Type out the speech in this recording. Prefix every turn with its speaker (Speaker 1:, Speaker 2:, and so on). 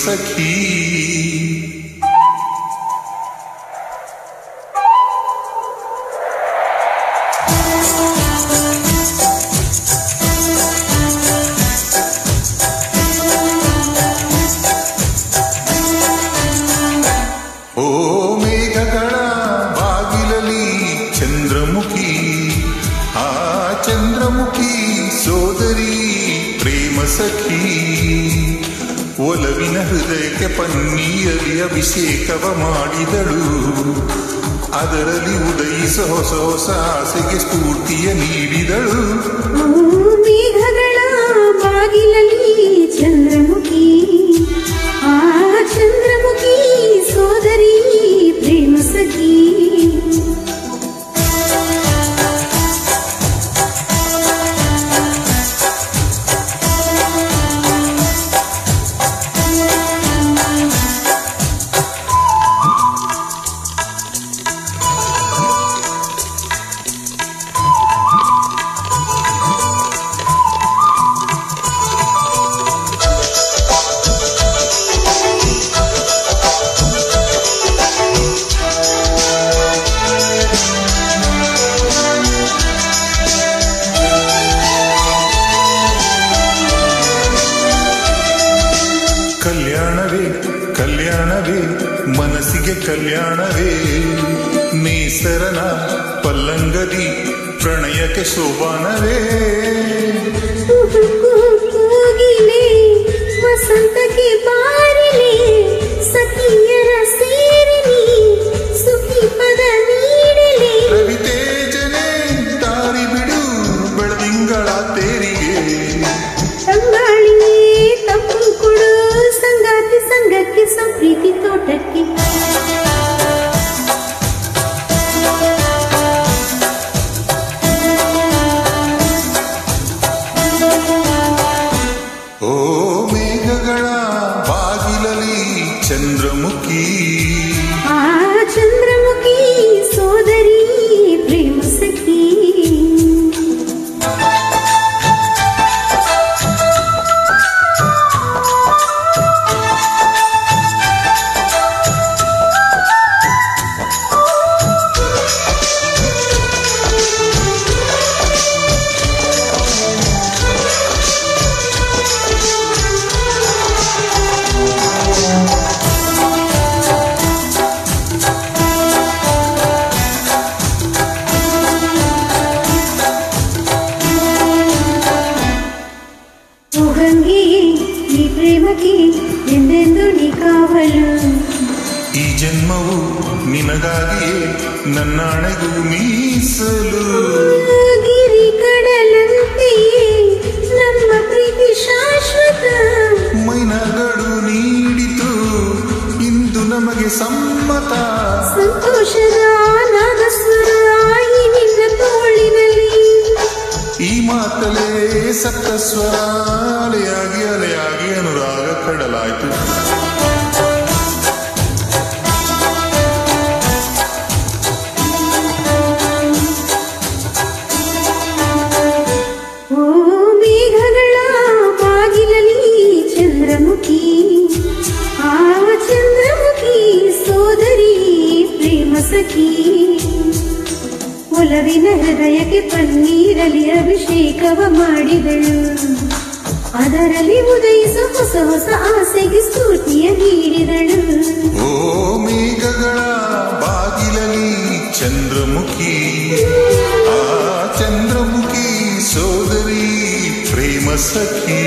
Speaker 1: ಸಖಿ. ಓ ಮೇಘಗಳ ಬಾಗಿಲಲ್ಲಿ ಚಂದ್ರಮುಖಿ, ಆ ಚಂದ್ರಮುಖಿ ಸೋದರಿ ಪ್ರೇಮ ಸಖಿ. ಒಲವಿನ ಹೃದಯಕ್ಕೆ ಪನ್ನೀರಲ್ಲಿ ಅಭಿಷೇಕವ ಮಾಡಿದಳು, ಅದರಲ್ಲಿ ಉದಯಿಸ ಹೊಸ ಹೊಸ ಆಸೆಗೆ ಸ್ಫೂರ್ತಿಯ ನೀಡಿದಳು.
Speaker 2: ಮೇಘಗಳ ಬಾಗಿಲಲ್ಲಿ ಚಂದ್ರಮುಖಿ, ಆ ಚಂದ್ರಮುಖಿ ಸೋದರಿ ಪ್ರೇಮ ಸಖಿ.
Speaker 1: ಕಲ್ಯಾಣವೇ ಕಲ್ಯಾಣವೇ ಮನಸ್ಸಿಗೆ ಕಲ್ಯಾಣವೇ, ನೇಸರನ ಪಲ್ಲಂಗದಿ ಪ್ರಣಯಕ್ಕೆ ಶೋಭಾನವೇ.
Speaker 2: ಕೂಗಿಲೆ ವಸಂತಕ್ಕೆ ಬಾರಿಲೆ, ಸಖಿಯರ ಸೇರಿನಿ ಸುಖಿ ಪದ ನೀಡಲೆ.
Speaker 1: ರವಿತೇಜನೆ ದಾರಿ ಬಿಡು ಬೆಳದಿಂಗಳ ತೇರಿಗೆ,
Speaker 2: ತಂಗಾಳಿಗೆ ತಪ್ಪು ಕೊಡು ಸಂಗಾತಿ ಸಂಗಕ್ಕೆ ಸಂಪ್ರೀತಿ ತೋಟಕ್ಕೆ.
Speaker 1: ಓ ಮೇಘಗಳ ಬಾಗಿಲಲ್ಲಿ ಚಂದ್ರಮುಖಿ,
Speaker 2: ಆ ಚಂದ್ರಮುಖಿ ಸೋದರಿ ಪ್ರೇಮ ಸಖಿ. ಗಂಗೆಯೇ ಈ ಪ್ರೇಮಕ್ಕೆ ಎಂದೆಂದು ನೀ ಕಾವಲು,
Speaker 1: ಈ ಜನ್ಮವು ನಿನಗಾಗಿಯೇ ನನ್ನಾಣೆಗೂ ಮೀಸಲು.
Speaker 2: ಗಿರಿ ಕಡಲಂತೆಯೇ ನಮ್ಮ ಪ್ರೀತಿ ಶಾಶ್ವತ,
Speaker 1: ಮೈನಗಳು ನೀಡಿತು ಇಂದು ನಮಗೆ ಸಮ್ಮತ.
Speaker 2: ಸಂತೋಷದ ನಾದಸ್ವರ ಈ ನಿನ್ನ ತೋಳಿನಲ್ಲಿ,
Speaker 1: ಈ ಮಾತಲೇ ಸಪ್ತಸ್ವರ ಅಲೆಯಾಗಿ ಅಲೆಯಾಗಿ ಅನುರಾಗ ಕಡಲಾಯ್ತು.
Speaker 2: ಓ ಮೇಘಗಳ ಬಾಗಿಲಲ್ಲಿ ಚಂದ್ರಮುಖಿ, ಆ ಚಂದ್ರಮುಖಿ ಸೋದರಿ ಪ್ರೇಮ ಸಖಿ. ಒಲವಿನ ಹೃದಯಕ್ಕೆ ಪನ್ನೀರಲ್ಲಿ ಅಭಿಷೇಕವ ಮಾಡಿದಳು, ಅದರಲ್ಲಿ ಉದಯಿಸ ಹೊಸ ಹೊಸ ಆಸೆಗೆ ಸ್ಫೂರ್ತಿಯ ನೀಡಿದಳು.
Speaker 1: ಓ ಮೇಘಗಳ ಬಾಗಿಲಲ್ಲಿ ಚಂದ್ರಮುಖಿ, ಆ ಚಂದ್ರಮುಖಿ ಸೋದರಿ ಪ್ರೇಮ ಸಖಿ.